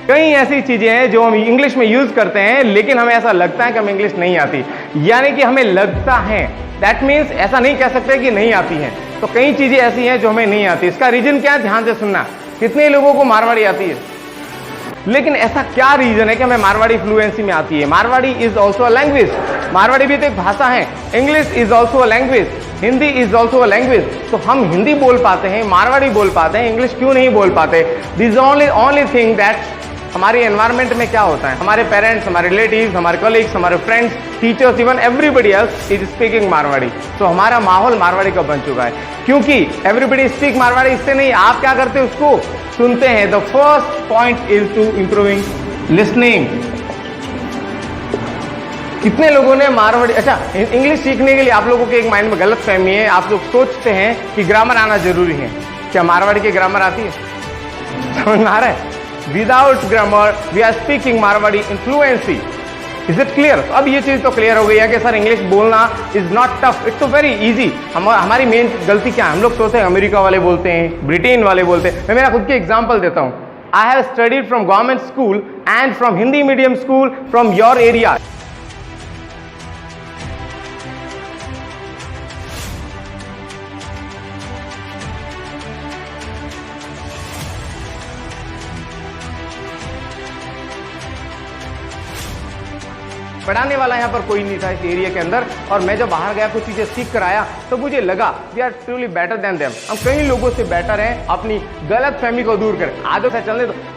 कई ऐसी चीजें हैं जो हम इंग्लिश में यूज करते हैं लेकिन हमें ऐसा लगता है कि हमें इंग्लिश नहीं आती, यानी कि हमें लगता है, दैट मीन्स ऐसा नहीं कह सकते कि नहीं आती हैं। तो कई चीजें ऐसी हैं जो हमें नहीं आती। इसका रीजन क्या है, ध्यान से सुनना। कितने लोगों को मारवाड़ी आती है, लेकिन ऐसा क्या रीजन है कि हमें मारवाड़ी फ्लुएंसी में आती है? Marwari is also a language, Marwari भी तो एक भाषा है। English is also a language, Hindi is also a language. तो हम हिंदी बोल पाते हैं, मारवाड़ी बोल पाते हैं, इंग्लिश क्यों नहीं बोल पाते? दिस ओनली थिंग दैट हमारी एनवायरमेंट में क्या होता है, हमारे पेरेंट्स, हमारे रिलेटिव्स, हमारे कलीग्स, हमारे friends, teachers, even everybody else is speaking Marwari. तो हमारा माहौल मारवाड़ी का बन चुका है, क्योंकि एवरीबॉडी स्पीक मारवाड़ी। इससे नहीं, आप क्या करते हैं, उसको सुनते हैं। The first point is to improving listening. कितने लोगों ने मारवाड़ी, अच्छा इंग्लिश सीखने के लिए आप लोगों के एक माइंड में गलत फहमी है, आप लोग सोचते हैं कि ग्रामर आना जरूरी है। क्या मारवाड़ी की ग्रामर आती है? समझ में आ रहा है? Without grammar we are speaking Marwari in fluency. Is it clear? अब ये चीज तो क्लियर हो गई है कि सर इंग्लिश बोलना इज नॉट टफ, इट्स तो वेरी इजी। हमारी मेन गलती क्या है, हम लोग सोचते हैं अमेरिका वाले बोलते हैं, ब्रिटेन वाले बोलते हैं। मैं मेरा खुद की एग्जांपल देता हूं। I have studied from government school and from Hindi medium school from your area. पढ़ाने वाला यहाँ पर कोई नहीं था इस एरिया के अंदर, और मैं जब बाहर गया कुछ चीजें सीख कर आया तो मुझे लगा we are truly better than them. हम कई लोगों से बेटर हैं अपनी गलत फहमी को दूर कर। आदत है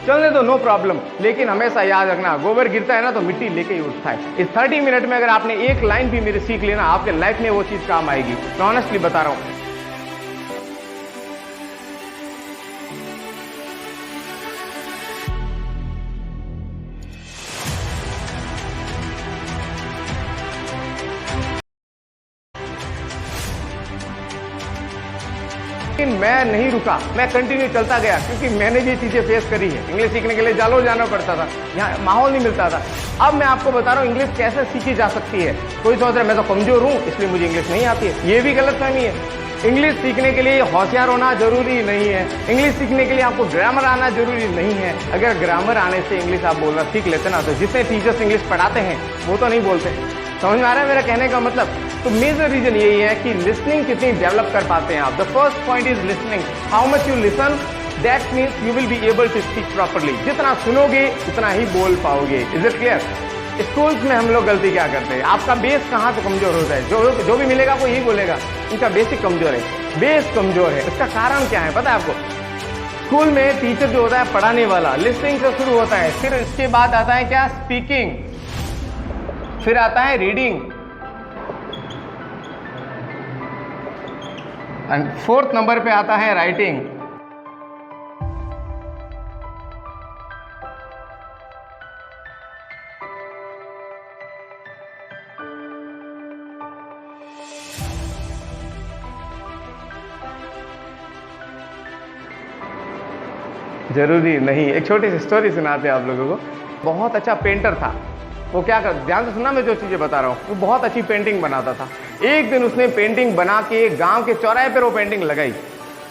चलने दो नो प्रॉब्लम, लेकिन हमेशा याद रखना, गोबर गिरता है ना तो मिट्टी लेके ही उठता है। इस 30 मिनट में अगर आपने एक लाइन भी मेरे सीख लेना, आपके लाइफ में वो चीज काम आएगी। मैं ऑनेस्टली बता रहा हूँ। लेकिन मैं नहीं रुका, मैं कंटिन्यू चलता गया, क्योंकि मैंने भी चीजें फेस करी है। इंग्लिश सीखने के लिए जालोर जाना पड़ता था, यहाँ माहौल नहीं मिलता था। अब मैं आपको बता रहा हूँ इंग्लिश कैसे सीखी जा सकती है। कोई सोच रहा है मैं तो कमजोर हूँ इसलिए मुझे इंग्लिश नहीं आती है, ये भी गलतफहमी है। इंग्लिश सीखने के लिए होशियार होना जरूरी नहीं है, इंग्लिश सीखने के लिए आपको ग्रामर आना जरूरी नहीं है। अगर ग्रामर आने से इंग्लिश आप बोलना सीख लेते ना, तो जितने टीचर्स इंग्लिश पढ़ाते हैं वो तो नहीं बोलते। समझ में आ रहा है मेरा कहने का मतलब? तो मेजर रीजन यही है कि लिसनिंग कितनी डेवलप कर पाते हैं आप। The first point is listening. How much you listen, that means you will be able to speak properly. जितना सुनोगे उतना ही बोल पाओगे। Is it clear? स्कूल्स में हम लोग गलती क्या करते हैं, आपका बेस कहाँ से कमजोर होता है? जो भी मिलेगा वो यही बोलेगा इनका बेसिक कमजोर है, बेस कमजोर है। इसका कारण क्या है पता है आपको? स्कूल में टीचर जो होता है पढ़ाने वाला, लिसनिंग से शुरू होता है, फिर इसके बाद आता है क्या, स्पीकिंग, फिर आता है रीडिंग, एंड 4th नंबर पे आता है राइटिंग। जरूरी नहीं। एक छोटी सी स्टोरी सुनाते हैं आप लोगों को। बहुत अच्छा पेंटर था, वो क्या कर, ध्यान से सुनना मैं जो चीजें बता रहा हूँ। वो बहुत अच्छी पेंटिंग बनाता था। एक दिन उसने पेंटिंग बना के गांव के चौराहे पर वो पेंटिंग लगाई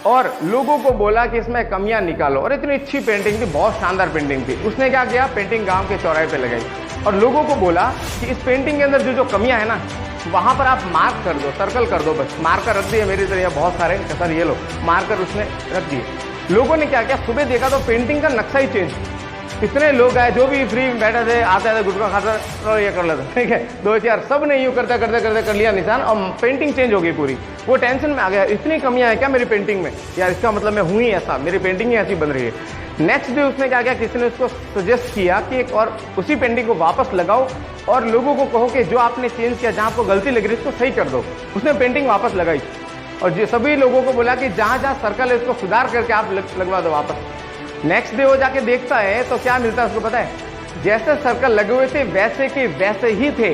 और लोगों को बोला कि इसमें कमियां निकालो। और इतनी अच्छी पेंटिंग थी, बहुत शानदार पेंटिंग थी। उसने क्या किया, पेंटिंग गांव के चौराहे पे लगाई और लोगों को बोला कि इस पेंटिंग के अंदर जो जो कमियां है ना, वहां पर आप मार्क कर दो, सर्कल कर दो। बस मार्कर रख दिए मेरी तरह बहुत सारे, सर ये लो मार्कर उसने रख दिए। लोगों ने क्या किया, सुबह देखा तो पेंटिंग का नक्शा ही चेंज। इतने लोग आए, जो भी फ्री बैठे थे, आते थे, गुटखा खाता और ये कर लेते, ठीक है, 2-4 सब ने यूं करते करते करते कर लिया निशान और पेंटिंग चेंज हो गई पूरी। वो टेंशन में आ गया, इतनी कमियां हैं क्या मेरी पेंटिंग में, यार इसका मतलब मैं हूं ही ऐसा, मेरी पेंटिंग ही ऐसी बन रही है। नेक्स्ट डे उसने क्या किया, किसी ने उसको सजेस्ट किया कि एक और उसी पेंटिंग को वापस लगाओ और लोगों को कहो कि जो आपने चेंज किया, जहां आपको गलती लग रही है उसको सही कर दो। उसने पेंटिंग वापस लगाई और जो सभी लोगों को बोला कि जहां जहां सर्कल है उसको सुधार करके आप लगवा दो वापस। नेक्स्ट डे वो जाके देखता है तो क्या मिलता है उसको पता है, जैसे सर्कल लगे हुए थे वैसे के वैसे ही थे।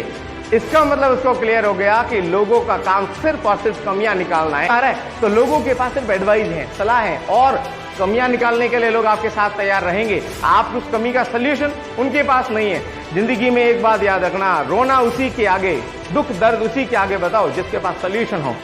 इसका मतलब उसको क्लियर हो गया कि लोगों का काम सिर्फ और सिर्फ कमियां निकालना है। आ रहा है तो लोगों के पास सिर्फ एडवाइस है, सलाह है, और कमियां निकालने के लिए लोग आपके साथ तैयार रहेंगे। आप उस कमी का सल्यूशन उनके पास नहीं है। जिंदगी में एक बात याद रखना, रोना उसी के आगे, दुख दर्द उसी के आगे बताओ जिसके पास सल्यूशन हो।